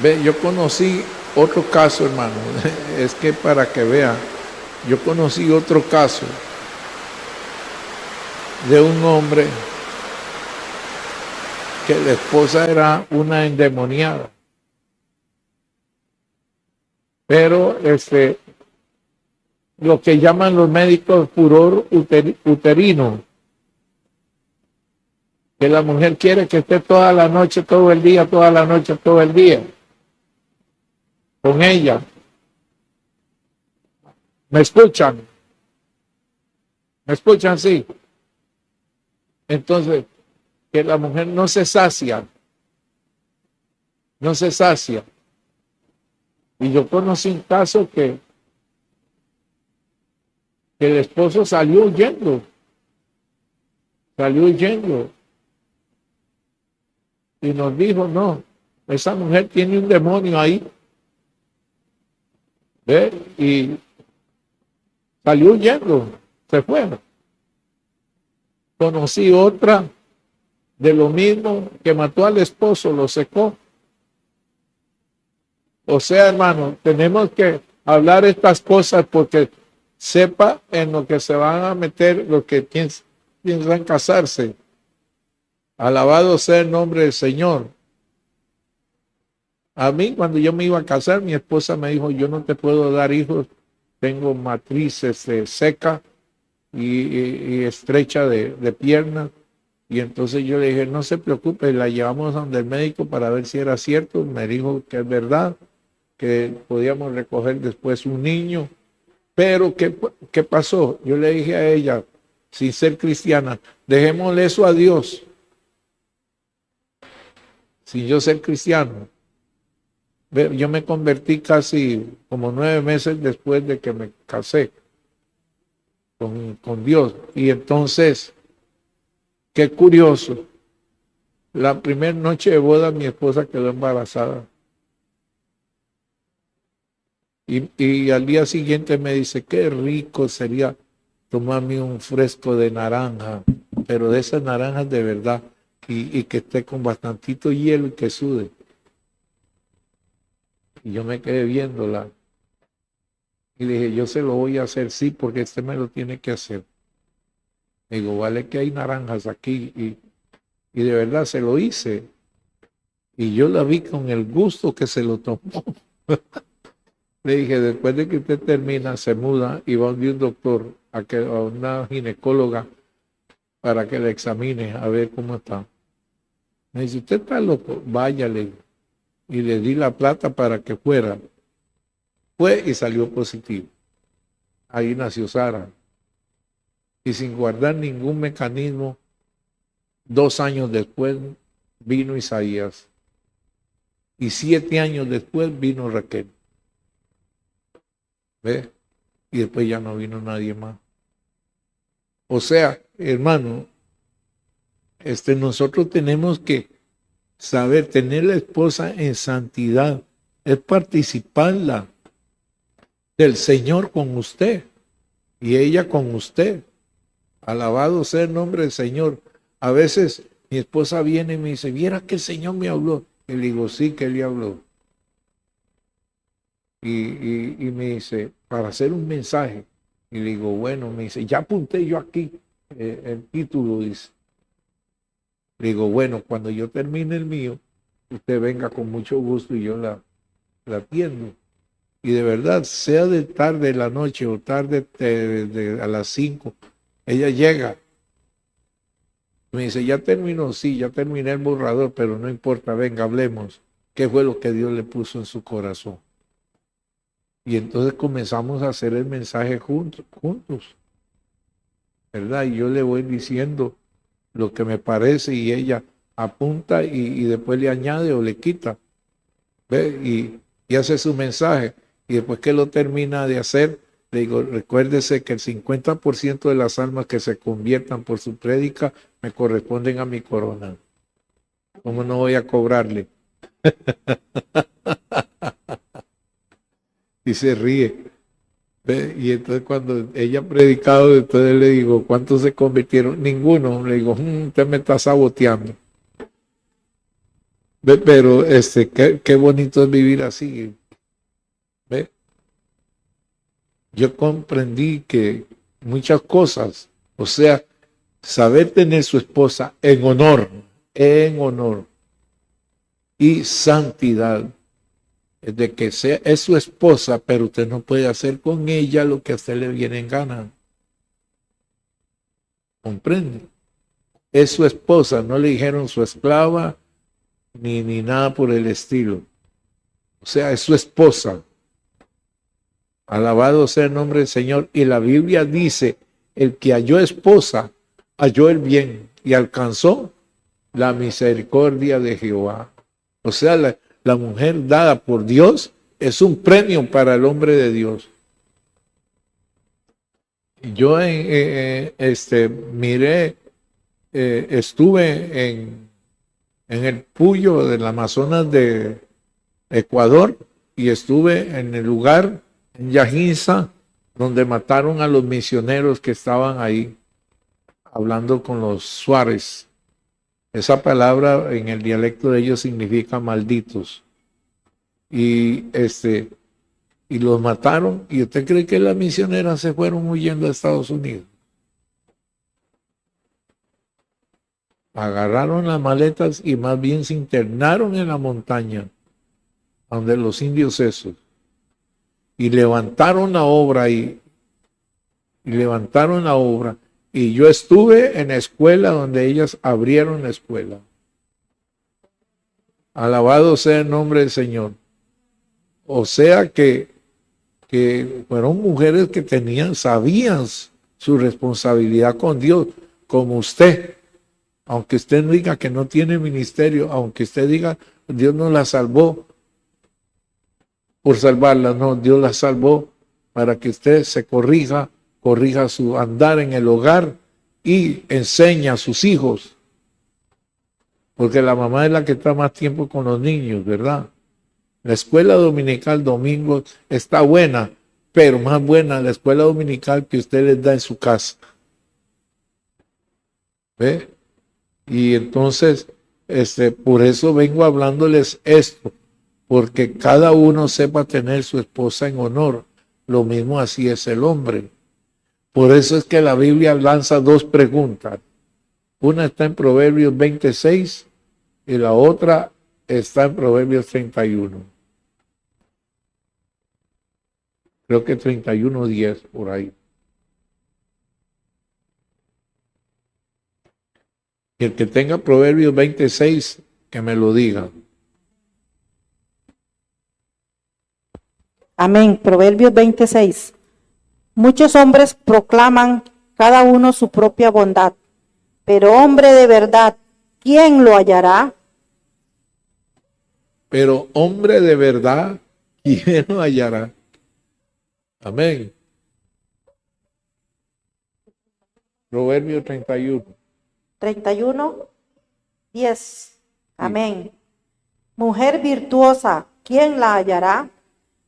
Ve, yo conocí otro caso, hermano. Es que para que vean, yo conocí otro caso de un hombre que la esposa era una endemoniada. Pero lo que llaman los médicos furor uterino, que la mujer quiere que esté toda la noche, todo el día, toda la noche, todo el día con ella. ¿Me escuchan? ¿Me escuchan? Sí. Entonces, que la mujer no se sacia. No se sacia. Y yo conocí un caso que el esposo salió huyendo. Salió huyendo. Y nos dijo, no, esa mujer tiene un demonio ahí. ¿Ve? Y salió huyendo, se fue. Conocí otra de lo mismo que mató al esposo, lo secó. O sea, hermano, tenemos que hablar estas cosas porque sepa en lo que se van a meter los que piensan casarse. Alabado sea el nombre del Señor. A mí, cuando yo me iba a casar, mi esposa me dijo, yo no te puedo dar hijos, tengo matriz seca y estrecha de piernas. Y entonces yo le dije, no se preocupe, la llevamos donde el médico para ver si era cierto. Me dijo que es verdad, que podíamos recoger después un niño. Pero, ¿qué pasó? Yo le dije a ella, sin ser cristiana, dejémosle eso a Dios. Sin yo ser cristiano. Yo me convertí casi como 9 meses después de que me casé con Dios. Y entonces, qué curioso, la primera noche de boda mi esposa quedó embarazada. Y al día siguiente me dice, qué rico sería tomarme un fresco de naranja, pero de esas naranjas de verdad, y que esté con bastantito hielo y que sude. Y yo me quedé viéndola. Y dije, yo se lo voy a hacer, sí, porque este me lo tiene que hacer. Digo, vale que hay naranjas aquí. Y de verdad se lo hice. Y yo la vi con el gusto que se lo tomó. Le dije, después de que usted termina, se muda y va a un doctor, a una ginecóloga, para que la examine, a ver cómo está. Me dice, usted está loco, váyale. Y le di la plata para que fuera. Fue y salió positivo. Ahí nació Sara. Y sin guardar ningún mecanismo, 2 años después vino Isaías. Y 7 años después vino Raquel. ¿Ve? Y después ya no vino nadie más. O sea, hermano, nosotros tenemos que saber, tener la esposa en santidad, es participarla del Señor con usted y ella con usted. Alabado sea el nombre del Señor. A veces mi esposa viene y me dice, ¿viera que el Señor me habló? Y le digo, sí, que Él le habló. Y me dice, para hacer un mensaje. Y le digo, bueno, me dice, ya apunté yo aquí el título, dice. Le digo, bueno, cuando yo termine el mío, usted venga con mucho gusto y yo la atiendo. Y de verdad, sea de tarde de la noche o tarde a las 5, ella llega. Me dice, ya terminó, sí, ya terminé el borrador, pero no importa, venga, hablemos. ¿Qué fue lo que Dios le puso en su corazón? Y entonces comenzamos a hacer el mensaje juntos, ¿verdad? Y yo le voy diciendo lo que me parece y ella apunta y después le añade o le quita. ¿Ve? Y hace su mensaje. Y después que lo termina de hacer, le digo, recuérdese que el 50% de las almas que se conviertan por su prédica me corresponden a mi corona. ¿Cómo no voy a cobrarle? Y se ríe. ¿Ve? Y entonces cuando ella ha predicado, entonces le digo, ¿cuántos se convirtieron? Ninguno. Le digo, usted me está saboteando. ¿Ve? Pero qué bonito es vivir así. ¿Ve? Yo comprendí que muchas cosas, o sea, saber tener su esposa en honor y santidad, es de que es su esposa, pero usted no puede hacer con ella lo que a usted le viene en gana. ¿Comprende? Es su esposa, no le dijeron su esclava ni nada por el estilo. O sea, es su esposa. Alabado sea el nombre del Señor. Y la Biblia dice, el que halló esposa, halló el bien y alcanzó la misericordia de Jehová. O sea, la mujer dada por Dios es un premio para el hombre de Dios. Yo estuve en el Puyo del Amazonas de Ecuador y estuve en el lugar, en Yajinza, donde mataron a los misioneros que estaban ahí, hablando con los Suárez. Esa palabra en el dialecto de ellos significa malditos. Y los mataron. ¿Y usted cree que las misioneras se fueron huyendo a Estados Unidos? Agarraron las maletas y más bien se internaron en la montaña, donde los indios esos, y levantaron la obra y levantaron la obra. Y yo estuve en la escuela donde ellas abrieron la escuela. Alabado sea el nombre del Señor. O sea que fueron mujeres que sabían su responsabilidad con Dios, como usted. Aunque usted diga que no tiene ministerio, aunque usted diga Dios no la salvó por salvarla, no, Dios la salvó para que usted se corrija su andar en el hogar y enseña a sus hijos. Porque la mamá es la que está más tiempo con los niños, ¿verdad? La escuela dominical domingo está buena, pero más buena la escuela dominical que usted les da en su casa. ¿Ve? Y entonces, por eso vengo hablándoles esto, porque cada uno sepa tener su esposa en honor. Lo mismo así es el hombre. Por eso es que la Biblia lanza dos preguntas. Una está en Proverbios 26 y la otra está en Proverbios 31. Creo que 31:10 por ahí. Y el que tenga Proverbios 26, que me lo diga. Amén. Proverbios 26. Muchos hombres proclaman cada uno su propia bondad, pero hombre de verdad, ¿quién lo hallará? Pero hombre de verdad, ¿quién lo hallará? Amén. Proverbio 31. 31:10. Amén. Mujer virtuosa, ¿quién la hallará?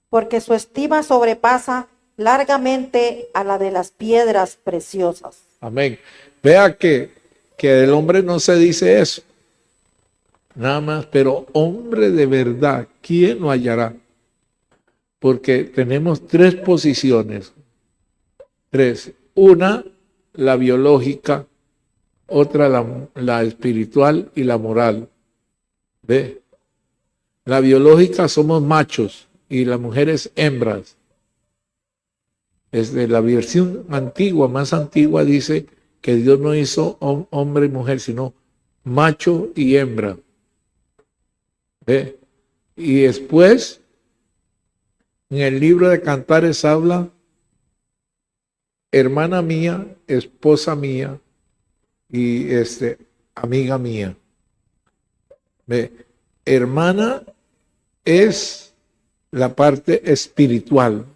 Porque su estima sobrepasa largamente a la de las piedras preciosas. Amén. Vea que del hombre no se dice eso. Nada más, pero hombre de verdad, ¿quién lo hallará? Porque tenemos tres posiciones. Tres. Una, la biológica, otra la espiritual y la moral. ¿Ve? La biológica somos machos y las mujeres hembras. La versión antigua, más antigua, dice que Dios no hizo hombre y mujer, sino macho y hembra. ¿Ve? Y después, en el libro de Cantares habla, hermana mía, esposa mía y amiga mía. ¿Ve? Hermana es la parte espiritual.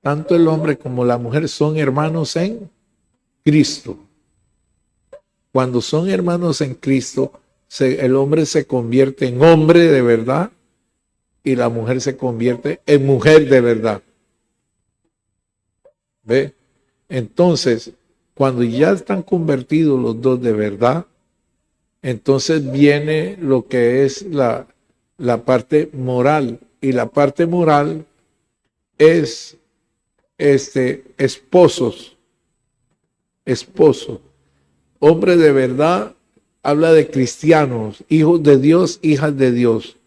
Tanto el hombre como la mujer son hermanos en Cristo. Cuando son hermanos en Cristo, el hombre se convierte en hombre de verdad y la mujer se convierte en mujer de verdad. ¿Ve? Entonces, cuando ya están convertidos los dos de verdad, entonces viene lo que es la parte moral. Y la parte moral es esposos. Hombre de verdad habla de cristianos, hijos de Dios, hijas de Dios.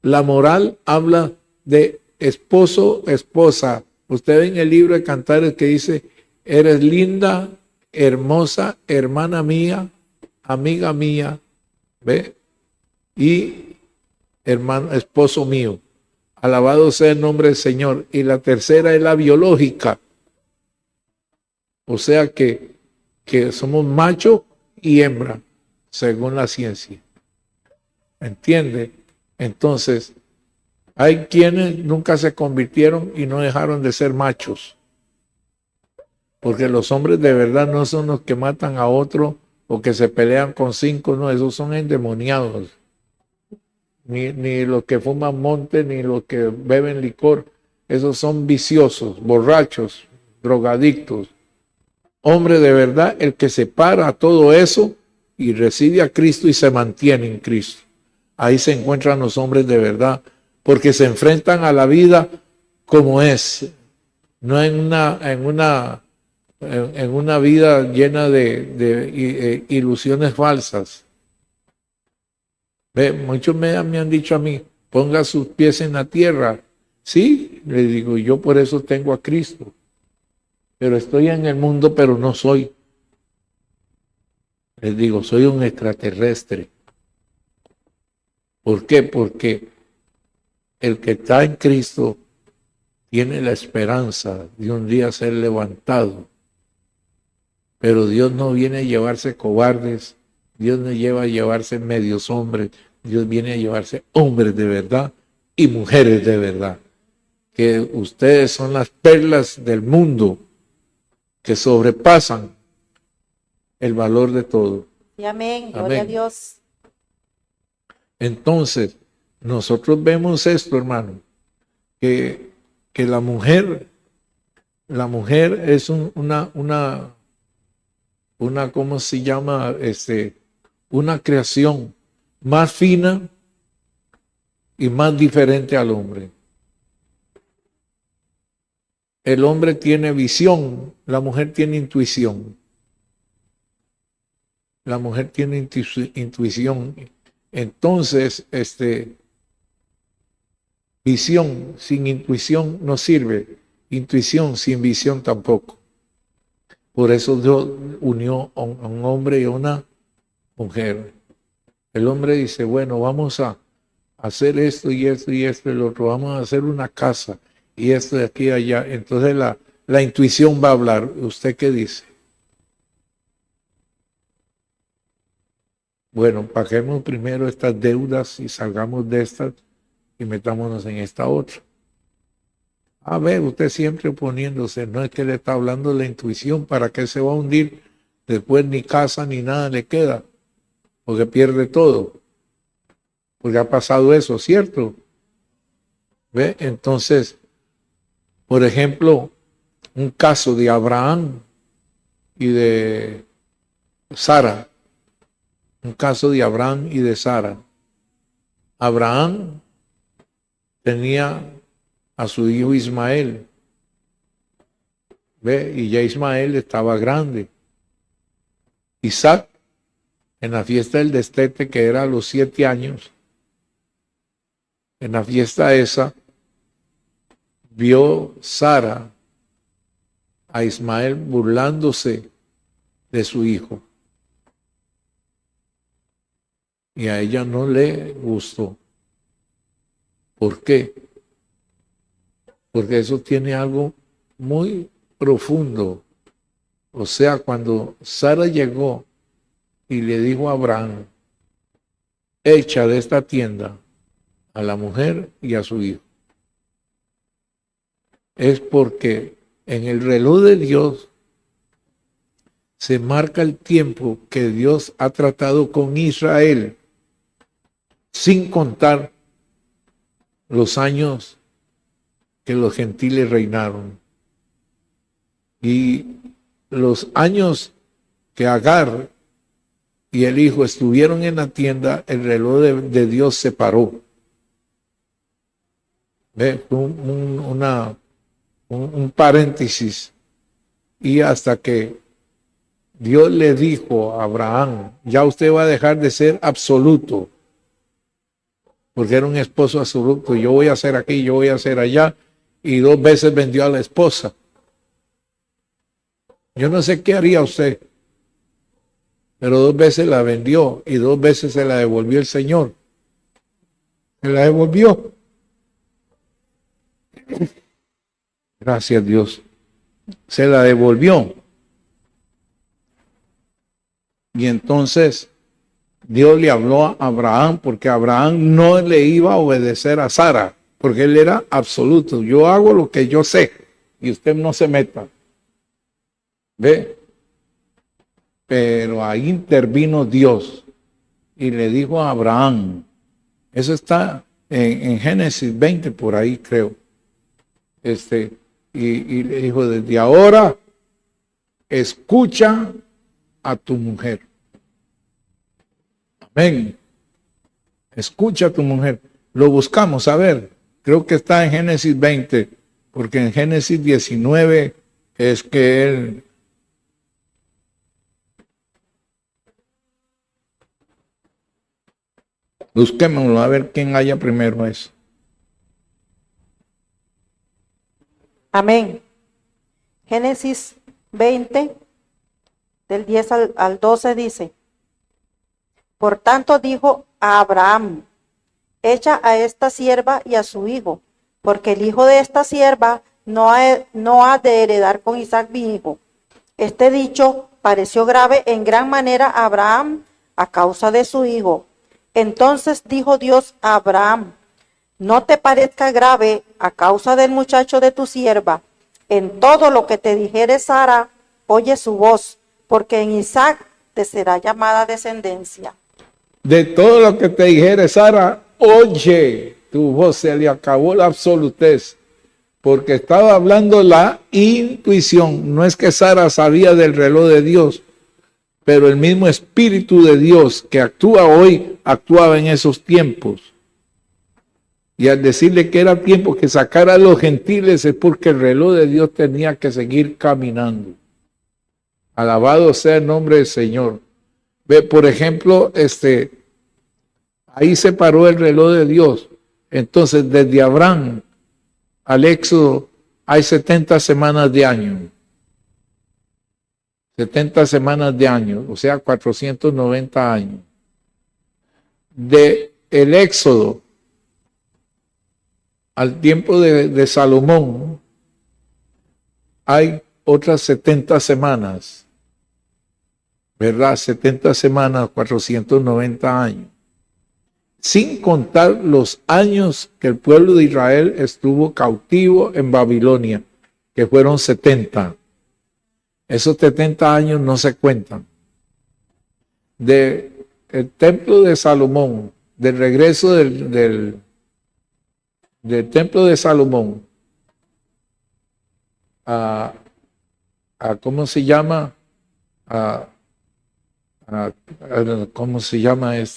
La moral habla de esposo, esposa. Usted ve en el libro de Cantares que dice, eres linda, hermosa, hermana mía, amiga mía, ¿ve? Y hermano, esposo mío. Alabado sea el nombre del Señor. Y la tercera es la biológica. O sea que somos macho y hembra, según la ciencia. ¿Entiende? Entonces, hay quienes nunca se convirtieron y no dejaron de ser machos. Porque los hombres de verdad no son los que matan a otro o que se pelean con 5, no, esos son endemoniados. Ni los que fuman monte, ni los que beben licor, esos son viciosos, borrachos, drogadictos. Hombre de verdad, el que se para a todo eso y recibe a Cristo y se mantiene en Cristo. Ahí se encuentran los hombres de verdad, porque se enfrentan a la vida como es, no en una vida llena de ilusiones falsas. ¿Ve? Muchos me han dicho a mí, ponga sus pies en la tierra. Sí, le digo, yo por eso tengo a Cristo. Pero estoy en el mundo, pero no soy. Les digo, soy un extraterrestre. ¿Por qué? Porque el que está en Cristo tiene la esperanza de un día ser levantado. Pero Dios no viene a llevarse cobardes, Dios no lleva a llevarse medios hombres, Dios viene a llevarse hombres de verdad y mujeres de verdad. Que ustedes son las perlas del mundo que sobrepasan el valor de todo. Y amén, gloria a Dios. Entonces, nosotros vemos esto, hermano, que la mujer es una ¿cómo se llama? Una creación más fina y más diferente al hombre. El hombre tiene visión, la mujer tiene intuición. La mujer tiene intuición. Entonces, visión sin intuición no sirve. Intuición sin visión tampoco. Por eso Dios unió a un hombre y a una mujer. El hombre dice, bueno, vamos a hacer esto y esto y esto y lo otro. Vamos a hacer una casa y esto de aquí y allá. Entonces la intuición va a hablar. ¿Usted qué dice? Bueno, paguemos primero estas deudas y salgamos de estas y metámonos en esta otra. A ver, usted siempre oponiéndose, no es que le está hablando la intuición, ¿para qué se va a hundir? Después ni casa ni nada le queda, porque pierde todo. Porque ha pasado eso, ¿cierto? ¿Ve? Entonces, por ejemplo, un caso de Abraham y de Sara. Un caso de Abraham y de Sara. Abraham tenía a su hijo Ismael. ¿Ve? Y ya Ismael estaba grande. Isaac, en la fiesta del destete, que era a los 7 años, en la fiesta esa, vio Sara a Ismael burlándose de su hijo. Y a ella no le gustó. ¿Por qué? Porque eso tiene algo muy profundo. O sea, cuando Sara llegó y le dijo a Abraham, echa de esta tienda a la mujer y a su hijo, es porque en el reloj de Dios se marca el tiempo que Dios ha tratado con Israel, sin contar los años que los gentiles reinaron. Y los años que Agar y el hijo estuvieron en la tienda, el reloj de Dios se paró. ¿Ve? Un paréntesis. Y hasta que Dios le dijo a Abraham, ya usted va a dejar de ser absoluto, porque era un esposo absoluto, yo voy a hacer aquí, yo voy a hacer allá, y 2 veces vendió a la esposa. Yo no sé qué haría usted, pero 2 veces la vendió y 2 veces se la devolvió el Señor. Se la devolvió. Gracias, Dios. Se la devolvió. Y entonces Dios le habló a Abraham, porque Abraham no le iba a obedecer a Sara, porque él era absoluto. Yo hago lo que yo sé y usted no se meta. ¿Ve? Pero ahí intervino Dios y le dijo a Abraham, eso está en Génesis 20 por ahí creo, y le dijo, desde ahora escucha a tu mujer. Amén. Escucha a tu mujer. Lo buscamos, a ver, creo que está en Génesis 20, porque en Génesis 19 es que él... Busquémoslo a ver quién haya primero eso. Amén. Génesis 20, del 10 al 12 dice, por tanto dijo a Abraham, echa a esta sierva y a su hijo, porque el hijo de esta sierva no ha de heredar con Isaac mi hijo. Este dicho pareció grave en gran manera a Abraham a causa de su hijo. Entonces dijo Dios a Abraham, no te parezca grave a causa del muchacho de tu sierva. En todo lo que te dijere Sara, oye su voz, porque en Isaac te será llamada descendencia. De todo lo que te dijere Sara, oye tu voz. Se le acabó la absolutez, porque estaba hablando la intuición. No es que Sara sabía del reloj de Dios, pero el mismo Espíritu de Dios que actúa hoy, actuaba en esos tiempos. Y al decirle que era tiempo que sacara a los gentiles, es porque el reloj de Dios tenía que seguir caminando. Alabado sea el nombre del Señor. Ve, por ejemplo, ahí se paró el reloj de Dios. Entonces, desde Abraham al Éxodo hay 70 semanas de año. 70 semanas de año, o sea, 490 años. De el Éxodo al tiempo de Salomón hay otras 70 semanas, ¿verdad? 70 semanas, 490 años. Sin contar los años que el pueblo de Israel estuvo cautivo en Babilonia, que fueron 70. Esos 70 años no se cuentan. Del templo de Salomón, del regreso del templo de Salomón a ¿cómo se llama? ¿Cómo se llama del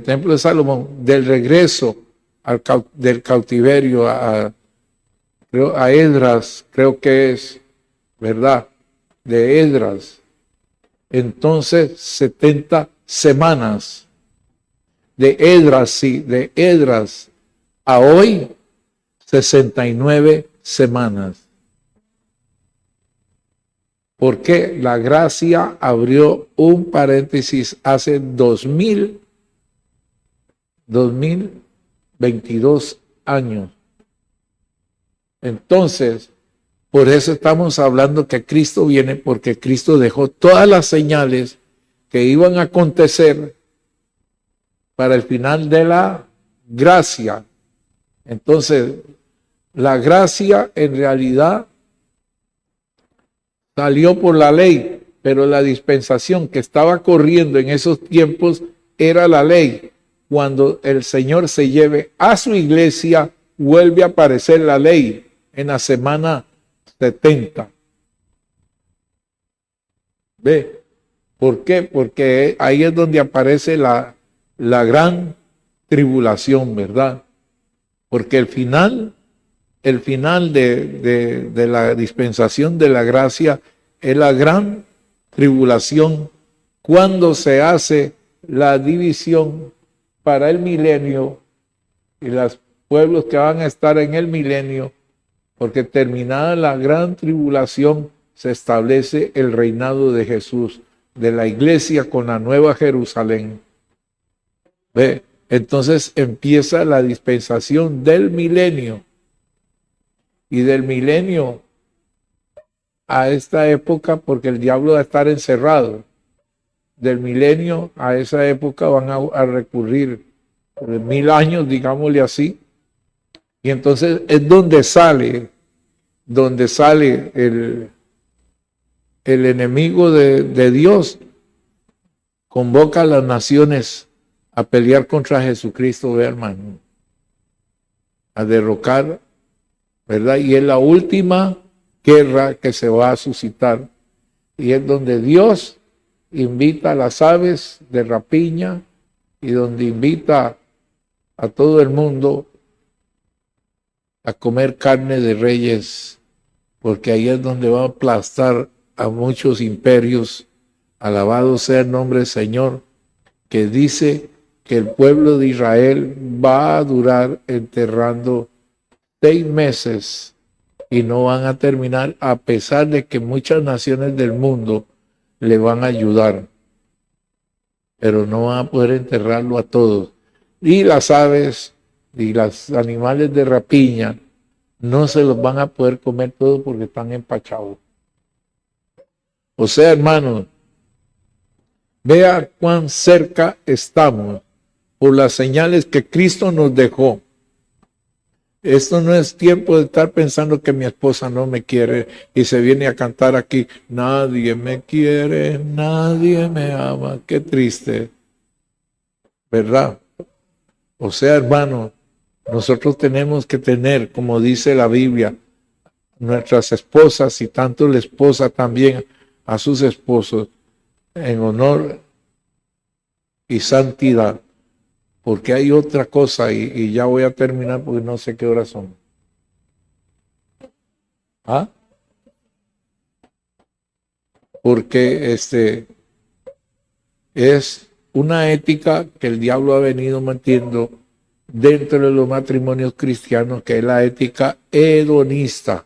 templo de Salomón, del regreso del cautiverio a Esdras, creo que es, ¿verdad? De Esdras. Entonces, 70 semanas. De Esdras, sí, de Esdras a hoy, 69 semanas. Porque la gracia abrió un paréntesis hace 2022 años. Entonces, por eso estamos hablando que Cristo viene, porque Cristo dejó todas las señales que iban a acontecer para el final de la gracia. Entonces, la gracia en realidad salió por la ley, pero la dispensación que estaba corriendo en esos tiempos era la ley. Cuando el Señor se lleve a su iglesia, vuelve a aparecer la ley en la semana 70. ¿Ve? ¿Por qué? Porque ahí es donde aparece la gran tribulación, ¿verdad? Porque el final de la dispensación de la gracia es la gran tribulación, cuando se hace la división para el milenio y los pueblos que van a estar en el milenio, porque terminada la gran tribulación se establece el reinado de Jesús, de la iglesia con la nueva Jerusalén. ¿Ve? Entonces empieza la dispensación del milenio, y del milenio a esta época, porque el diablo va a estar encerrado. Del milenio a esa época van a recurrir 1000 años, digámosle así. Y entonces es donde sale el enemigo de Dios, convoca a las naciones a pelear contra Jesucristo, ve, hermano, a derrocar, ¿verdad? Y es la última guerra que se va a suscitar, y es donde Dios invita a las aves de rapiña y donde invita a todo el mundo a comer carne de reyes, porque ahí es donde va a aplastar a muchos imperios. Alabado sea el nombre del Señor, que dice que el pueblo de Israel va a durar enterrando 6 meses y no van a terminar, a pesar de que muchas naciones del mundo le van a ayudar, pero no van a poder enterrarlo a todos. Y las aves y los animales de rapiña no se los van a poder comer todos porque están empachados. O sea, hermanos, vea cuán cerca estamos por las señales que Cristo nos dejó. Esto no es tiempo de estar pensando que mi esposa no me quiere y se viene a cantar aquí, nadie me quiere, nadie me ama. Qué triste, ¿verdad? O sea, hermano, nosotros tenemos que tener, como dice la Biblia, nuestras esposas, y tanto la esposa también a sus esposos, en honor y santidad. Porque hay otra cosa, y ya voy a terminar porque no sé qué horas son. ¿Ah? Porque es una ética que el diablo ha venido manteniendo dentro de los matrimonios cristianos, que es la ética hedonista.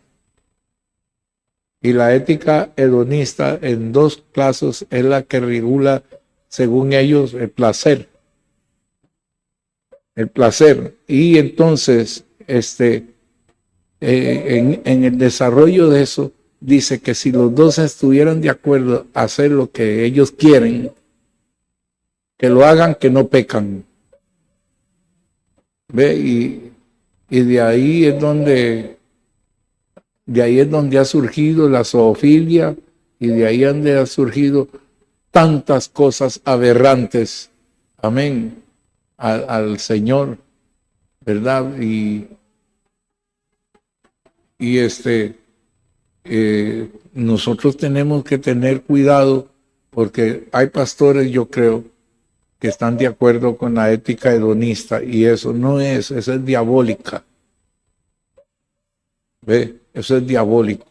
Y la ética hedonista en 2 clases es la que regula, según ellos, el placer. El placer. Y entonces, en el desarrollo de eso, dice que si los dos estuvieran de acuerdo a hacer lo que ellos quieren, que lo hagan, que no pecan. ¿Ve? Y de ahí es donde ha surgido la zoofilia, y de ahí es donde ha surgido tantas cosas aberrantes. Amén. Al Señor, ¿verdad? Y nosotros tenemos que tener cuidado, porque hay pastores, yo creo, que están de acuerdo con la ética hedonista, y eso no es, eso es diabólica. ¿Ve? Eso es diabólico.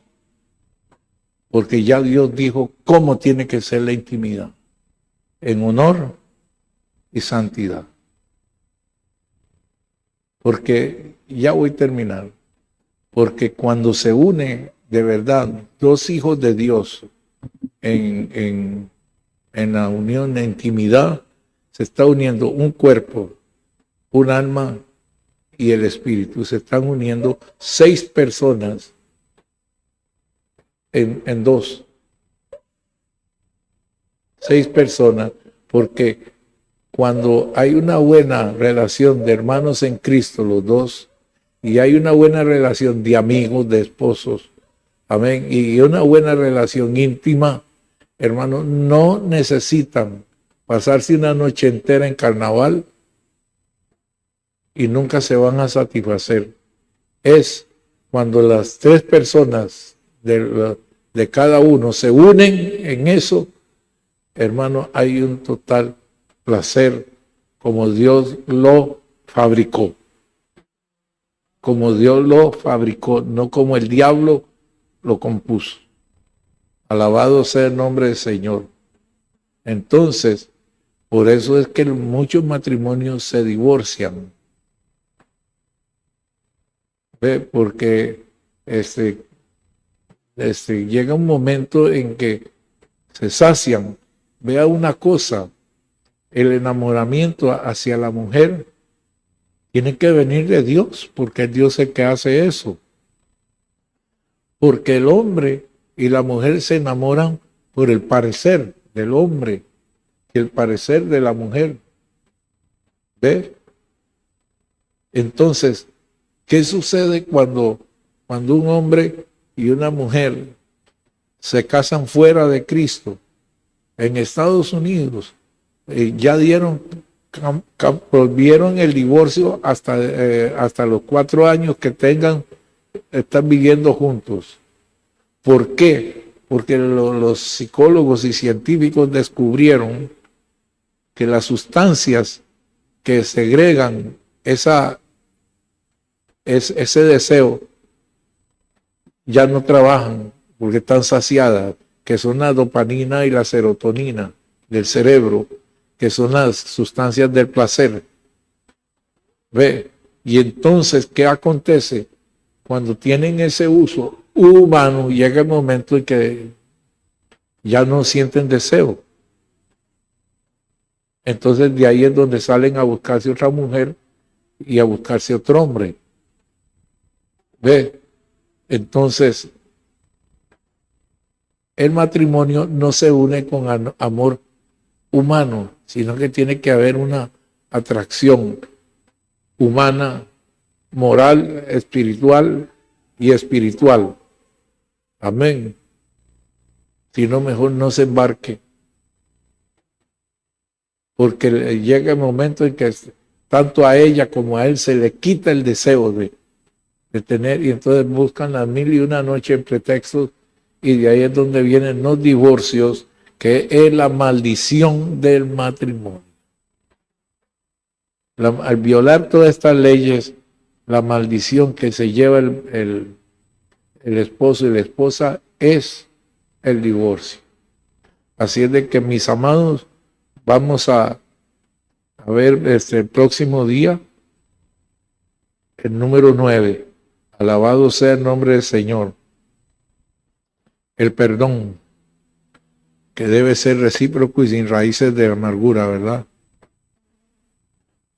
Porque ya Dios dijo cómo tiene que ser la intimidad, en honor y santidad. Porque, ya voy a terminar, porque cuando se une de verdad 2 hijos de Dios en la unión de intimidad, se está uniendo un cuerpo, un alma y el espíritu. Se están uniendo 6 personas en 2. 6 personas, porque cuando hay una buena relación de hermanos en Cristo, los dos, y hay una buena relación de amigos, de esposos, Amén. Y una buena relación íntima, hermano, no necesitan pasarse una noche entera en carnaval y nunca se van a satisfacer. Es cuando las tres personas de cada uno se unen en eso, hermano, hay un total placer como Dios lo fabricó. Como Dios lo fabricó, no como el diablo lo compuso. Alabado sea el nombre del Señor. Entonces, por eso es que muchos matrimonios se divorcian. ¿Ve? Porque llega un momento en que se sacian. Vea una cosa, el enamoramiento hacia la mujer tiene que venir de Dios, porque es Dios el que hace eso. Porque el hombre y la mujer se enamoran por el parecer del hombre y el parecer de la mujer. ¿Ve? Entonces, ¿qué sucede cuando un hombre y una mujer se casan fuera de Cristo? En Estados Unidos ya prohibieron el divorcio hasta los 4 años que están viviendo juntos. ¿Por qué? Porque los psicólogos y científicos descubrieron que las sustancias que segregan ese deseo ya no trabajan porque están saciadas, que son la dopamina y la serotonina del cerebro, que son las sustancias del placer. ¿Ve? Y entonces, ¿qué acontece? Cuando tienen ese uso humano, llega el momento en que ya no sienten deseo. Entonces, de ahí es donde salen a buscarse otra mujer y a buscarse otro hombre. ¿Ve? Entonces, el matrimonio no se une con amor humano, sino que tiene que haber una atracción humana, moral, espiritual y espiritual. Amén. Si no, mejor no se embarque. Porque llega el momento en que tanto a ella como a él se le quita el deseo de tener, y entonces buscan las 1001 noches en pretextos, y de ahí es donde vienen los divorcios, que es la maldición del matrimonio. Al violar todas estas leyes, la maldición que se lleva el esposo y la esposa es el divorcio. Así es de que, mis amados, vamos a ver el próximo día el número 9. Alabado sea el nombre del Señor. El perdón, que debe ser recíproco y sin raíces de amargura, ¿verdad?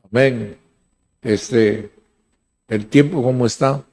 Amén. El tiempo como está,